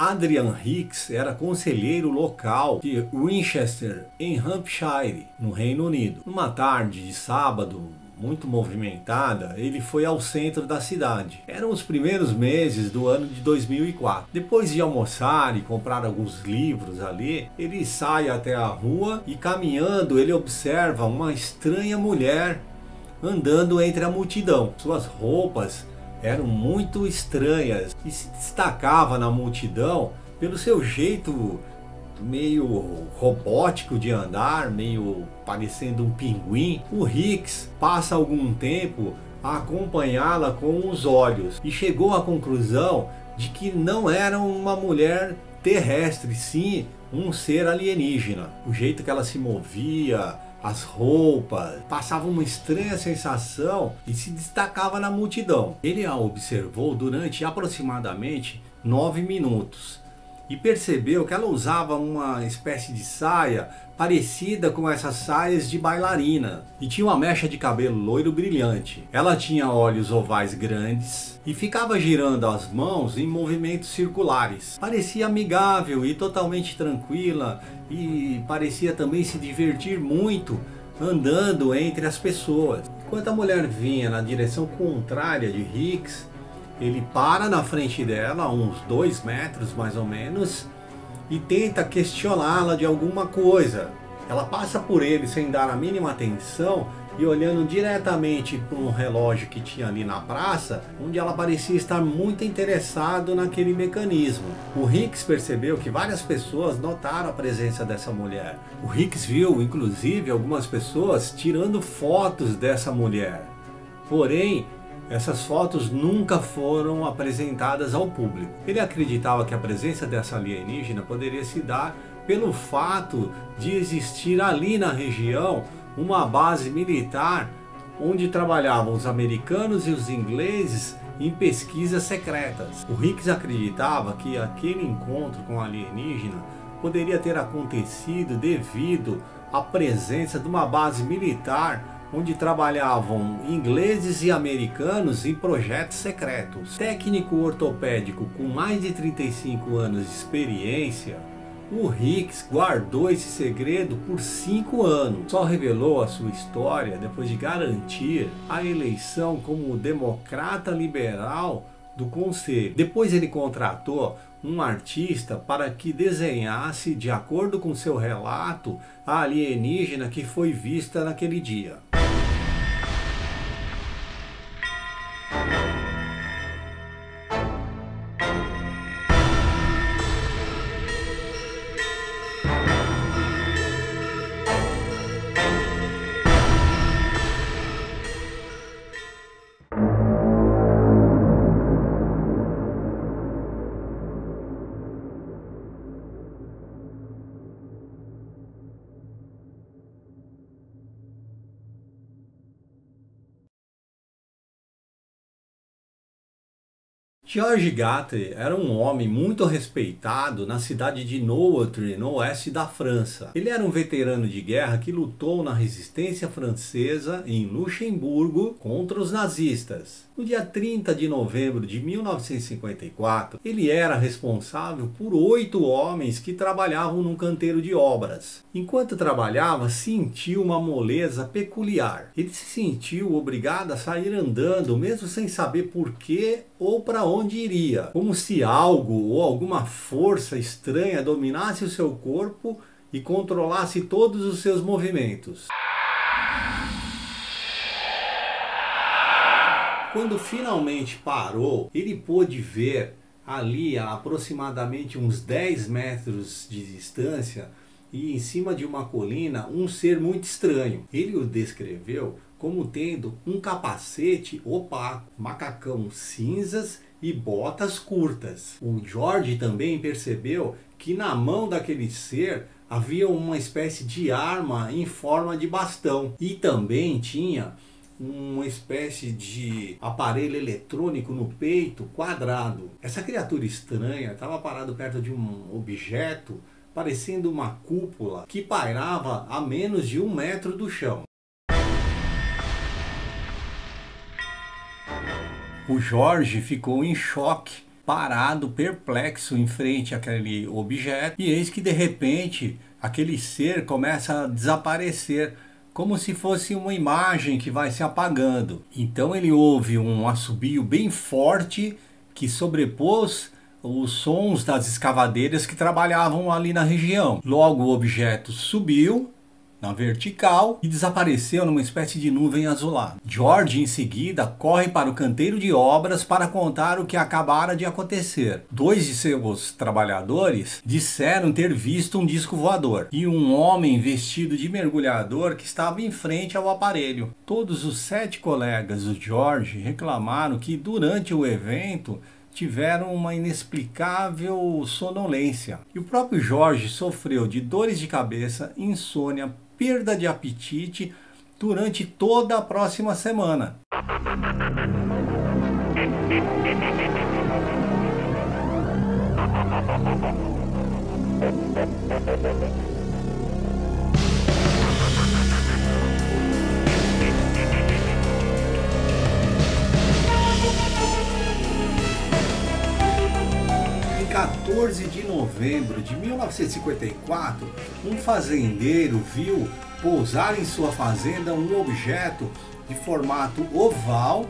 Adrian Hicks era conselheiro local de Winchester, em Hampshire, no Reino Unido. Numa tarde de sábado muito movimentada, ele foi ao centro da cidade. Eram os primeiros meses do ano de 2004. Depois de almoçar e comprar alguns livros ali, ele sai até a rua e, caminhando, ele observa uma estranha mulher andando entre a multidão. Suas roupas eram muito estranhas e se destacava na multidão pelo seu jeito meio robótico de andar, meio parecendo um pinguim. O Hicks passa algum tempo a acompanhá-la com os olhos e chegou à conclusão de que não era uma mulher terrestre, sim um ser alienígena. O jeito que ela se movia, as roupas, passava uma estranha sensação e se destacava na multidão. Ele a observou durante aproximadamente 9 minutos e percebeu que ela usava uma espécie de saia parecida com essas saias de bailarina e tinha uma mecha de cabelo loiro brilhante. Ela tinha olhos ovais grandes e ficava girando as mãos em movimentos circulares. Parecia amigável e totalmente tranquila e parecia também se divertir muito andando entre as pessoas. Enquanto a mulher vinha na direção contrária de Hicks, ele para na frente dela, a uns 2 metros mais ou menos, e tenta questioná-la de alguma coisa. Ela passa por ele sem dar a mínima atenção e olhando diretamente para um relógio que tinha ali na praça, onde ela parecia estar muito interessada naquele mecanismo. O Hicks percebeu que várias pessoas notaram a presença dessa mulher. O Hicks viu, inclusive, algumas pessoas tirando fotos dessa mulher. Porém, essas fotos nunca foram apresentadas ao público. Ele acreditava que a presença dessa alienígena poderia se dar pelo fato de existir ali na região uma base militar onde trabalhavam os americanos e os ingleses em pesquisas secretas. O Hicks acreditava que aquele encontro com a alienígena poderia ter acontecido devido à presença de uma base militar onde trabalhavam ingleses e americanos em projetos secretos. Técnico ortopédico com mais de 35 anos de experiência, o Hicks guardou esse segredo por 5 anos. Só revelou a sua história depois de garantir a eleição como democrata liberal do conselho. Depois ele contratou um artista para que desenhasse, de acordo com seu relato, a alienígena que foi vista naquele dia. George Gatry era um homem muito respeitado na cidade de Noatry, no oeste da França. Ele era um veterano de guerra que lutou na resistência francesa em Luxemburgo contra os nazistas. No dia 30 de novembro de 1954, ele era responsável por 8 homens que trabalhavam num canteiro de obras. Enquanto trabalhava, sentiu uma moleza peculiar. Ele se sentiu obrigado a sair andando, mesmo sem saber por quê ou para onde iria, como se algo ou alguma força estranha dominasse o seu corpo e controlasse todos os seus movimentos. Quando finalmente parou, ele pôde ver ali a aproximadamente uns 10 metros de distância e em cima de uma colina um ser muito estranho. Ele o descreveu como tendo um capacete opaco, macacão cinzas e botas curtas. O George também percebeu que na mão daquele ser havia uma espécie de arma em forma de bastão e também tinha uma espécie de aparelho eletrônico no peito quadrado. Essa criatura estranha estava parado perto de um objeto parecendo uma cúpula que pairava a menos de 1 metro do chão. O George ficou em choque parado, perplexo em frente àquele objeto, e eis que de repente aquele ser começa a desaparecer, como se fosse uma imagem que vai se apagando. Então ele ouve um assobio bem forte que sobrepôs os sons das escavadeiras que trabalhavam ali na região. Logo o objeto subiu na vertical e desapareceu numa espécie de nuvem azulada. George em seguida corre para o canteiro de obras para contar o que acabara de acontecer. 2 de seus trabalhadores disseram ter visto um disco voador e um homem vestido de mergulhador que estava em frente ao aparelho. Todos os 7 colegas do George reclamaram que durante o evento tiveram uma inexplicável sonolência. E o próprio George sofreu de dores de cabeça, insônia, perda de apetite durante toda a próxima semana. Em 14 de novembro de 1954, um fazendeiro viu pousar em sua fazenda um objeto de formato oval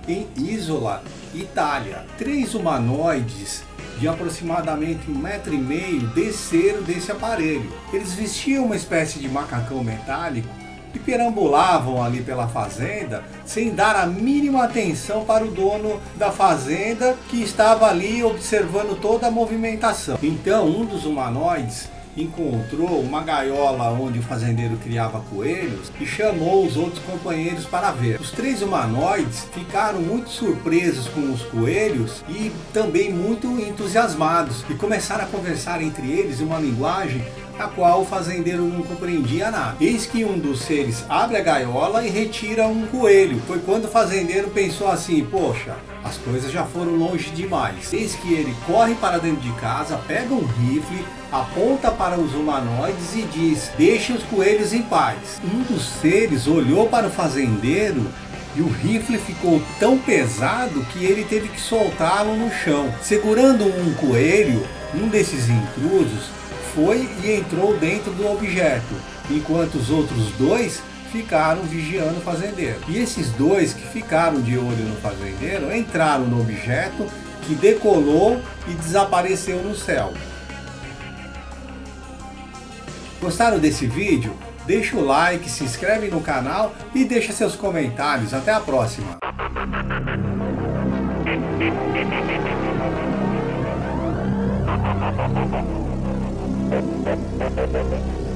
em Isola, Itália. 3 humanoides de aproximadamente 1,5 m desceram desse aparelho. Eles vestiam uma espécie de macacão metálico e perambulavam ali pela fazenda sem dar a mínima atenção para o dono da fazenda, que estava ali observando toda a movimentação. Então um dos humanoides encontrou uma gaiola onde o fazendeiro criava coelhos e chamou os outros companheiros para ver. Os 3 humanoides ficaram muito surpresos com os coelhos e também muito entusiasmados e começaram a conversar entre eles em uma linguagem a qual o fazendeiro não compreendia nada. Eis que um dos seres abre a gaiola e retira um coelho. Foi quando o fazendeiro pensou assim: poxa, as coisas já foram longe demais. Eis que ele corre para dentro de casa, pega um rifle, aponta para os humanoides e diz: deixe os coelhos em paz. Um dos seres olhou para o fazendeiro e o rifle ficou tão pesado que ele teve que soltá-lo no chão. Segurando um coelho, um desses intrusos foi e entrou dentro do objeto, enquanto os outros 2 ficaram vigiando o fazendeiro. E esses 2 que ficaram de olho no fazendeiro entraram no objeto, que decolou e desapareceu no céu. Gostaram desse vídeo? Deixa o like, se inscreve no canal e deixa seus comentários. Até a próxima! Thank you.